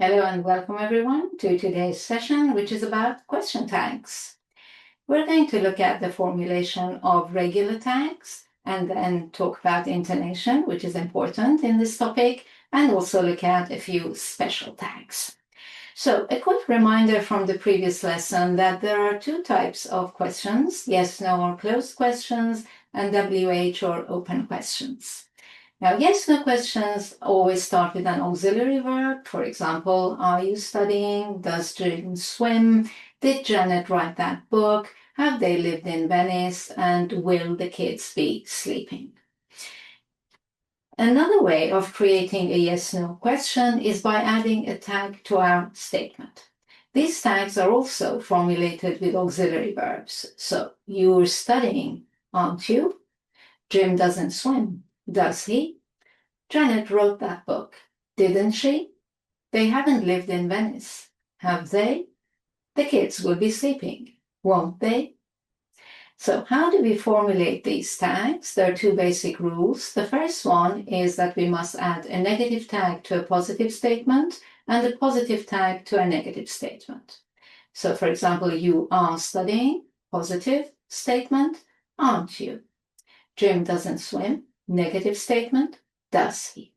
Hello and welcome everyone to today's session, which is about question tags. We're going to look at the formulation of regular tags and then talk about intonation, which is important in this topic, and also look at a few special tags. So a quick reminder from the previous lesson that there are two types of questions, yes, no, or closed questions, and WH or open questions. Now, yes/no questions always start with an auxiliary verb. For example, are you studying? Does Jane swim? Did Janet write that book? Have they lived in Venice? And will the kids be sleeping? Another way of creating a yes/no question is by adding a tag to our statement. These tags are also formulated with auxiliary verbs. So, you're studying, aren't you? Jim doesn't swim, does he? Janet wrote that book, didn't she? They haven't lived in Venice, have they? The kids will be sleeping, won't they? So how do we formulate these tags? There are two basic rules. The first one is that we must add a negative tag to a positive statement and a positive tag to a negative statement. So for example, you are studying, positive statement, aren't you? Jim doesn't swim, negative statement, does he?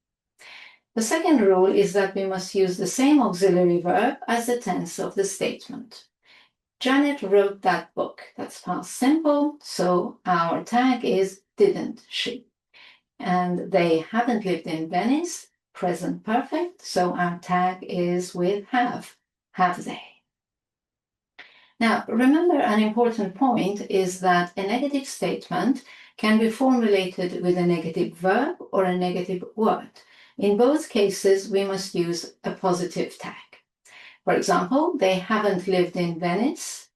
The second rule is that we must use the same auxiliary verb as the tense of the statement. Janet wrote that book. That's past simple, so our tag is didn't she? And they haven't lived in Venice, present perfect, so our tag is with have they? Now, remember, an important point is that a negative statement can be formulated with a negative verb or a negative word. In both cases, we must use a positive tag. For example, they haven't lived in Venice,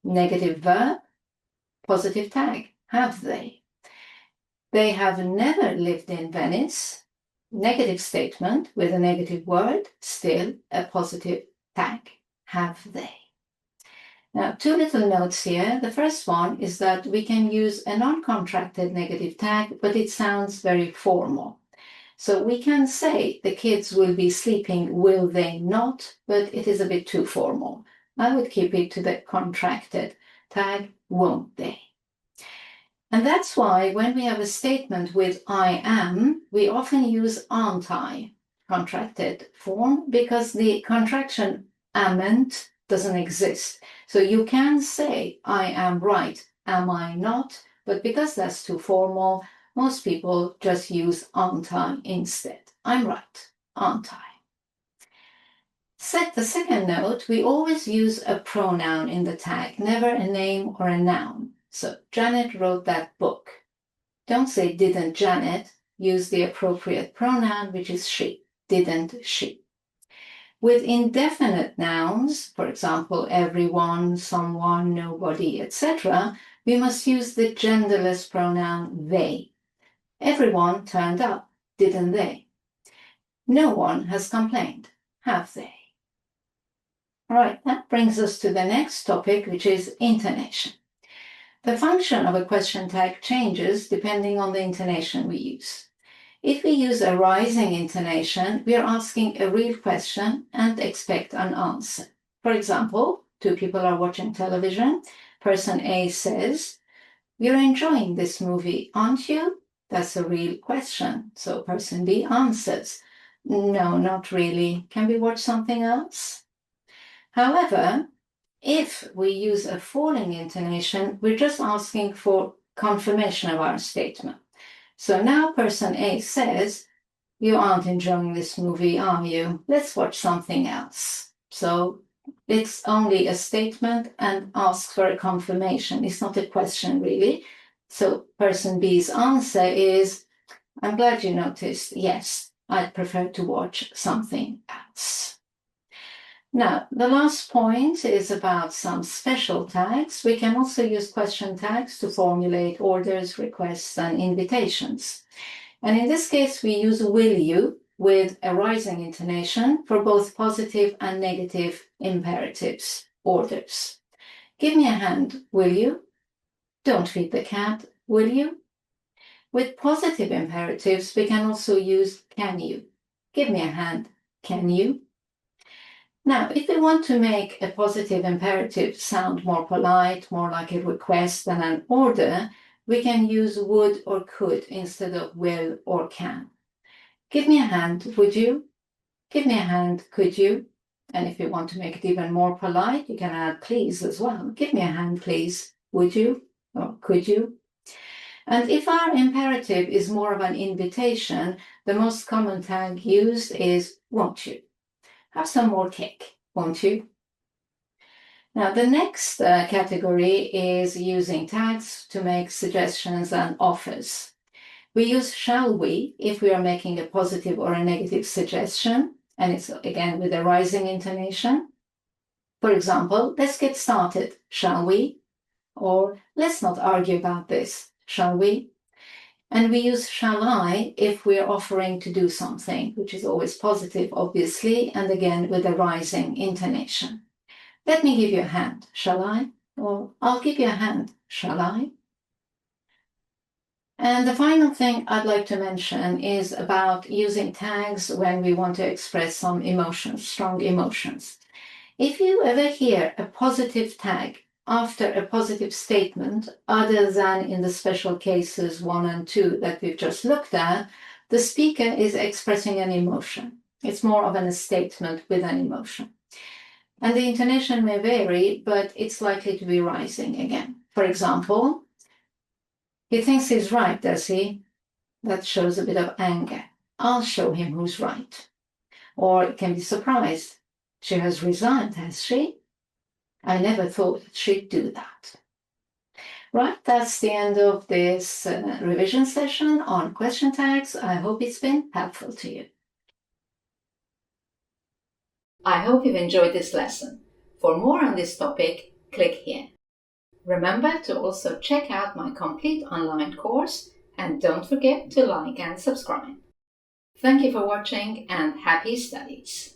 negative verb, positive tag, have they? They have never lived in Venice, negative statement with a negative word, still a positive tag, have they? Now, two little notes here. The first one is that we can use a non-contracted negative tag, but it sounds very formal. So we can say the kids will be sleeping, will they not? But it is a bit too formal. I would keep it to the contracted tag, won't they? And that's why when we have a statement with I am, we often use aren't I, contracted form, because the contraction amn't doesn't exist. So you can say, I am right, am I not? But because that's too formal, most people just use aren't I instead. I'm right, aren't I? The second note, we always use a pronoun in the tag, never a name or a noun. So Janet wrote that book. Don't say didn't Janet, use the appropriate pronoun, which is she, didn't she. With indefinite nouns, for example, everyone, someone, nobody, etc., we must use the genderless pronoun they. Everyone turned up, didn't they? No one has complained, have they? All right, that brings us to the next topic, which is intonation. The function of a question tag changes depending on the intonation we use. If we use a rising intonation, we are asking a real question and expect an answer. For example, two people are watching television. Person A says, "You're enjoying this movie, aren't you?" That's a real question. So person B answers, "No, not really. Can we watch something else?" However, if we use a falling intonation, we're just asking for confirmation of our statement. So now person A says, "You aren't enjoying this movie, are you? Let's watch something else." So it's only a statement and asks for a confirmation. It's not a question, really. So person B's answer is, "I'm glad you noticed. Yes, I'd prefer to watch something else." Now, the last point is about some special tags. We can also use question tags to formulate orders, requests, and invitations. And in this case, we use will you with a rising intonation for both positive and negative imperatives, orders. Give me a hand, will you? Don't feed the cat, will you? With positive imperatives, we can also use can you. Give me a hand, can you? Now, if we want to make a positive imperative sound more polite, more like a request than an order, we can use would or could instead of will or can. Give me a hand, would you? Give me a hand, could you? And if you want to make it even more polite, you can add please as well. Give me a hand, please, would you? Or could you? And if our imperative is more of an invitation, the most common tag used is won't you? Have some more cake, won't you? Now, the next category is using tags to make suggestions and offers. We use shall we if we are making a positive or a negative suggestion, and it's again with a rising intonation. For example, let's get started, shall we? Or let's not argue about this, shall we? And we use shall I if we're offering to do something, which is always positive, obviously, and again with a rising intonation. Let me give you a hand, shall I? Or I'll give you a hand, shall I? And the final thing I'd like to mention is about using tags when we want to express some emotions, strong emotions. If you ever hear a positive tag after a positive statement, other than in the special cases 1 and 2 that we've just looked at, the speaker is expressing an emotion. It's more of a statement with an emotion. And the intonation may vary, but it's likely to be rising again. For example, he thinks he's right, does he? That shows a bit of anger. I'll show him who's right. Or it can be surprised. She has resigned, has she? I never thought she'd do that. Right, that's the end of this revision session on question tags. I hope it's been helpful to you. I hope you've enjoyed this lesson. For more on this topic, click here. Remember to also check out my complete online course and don't forget to like and subscribe. Thank you for watching and happy studies!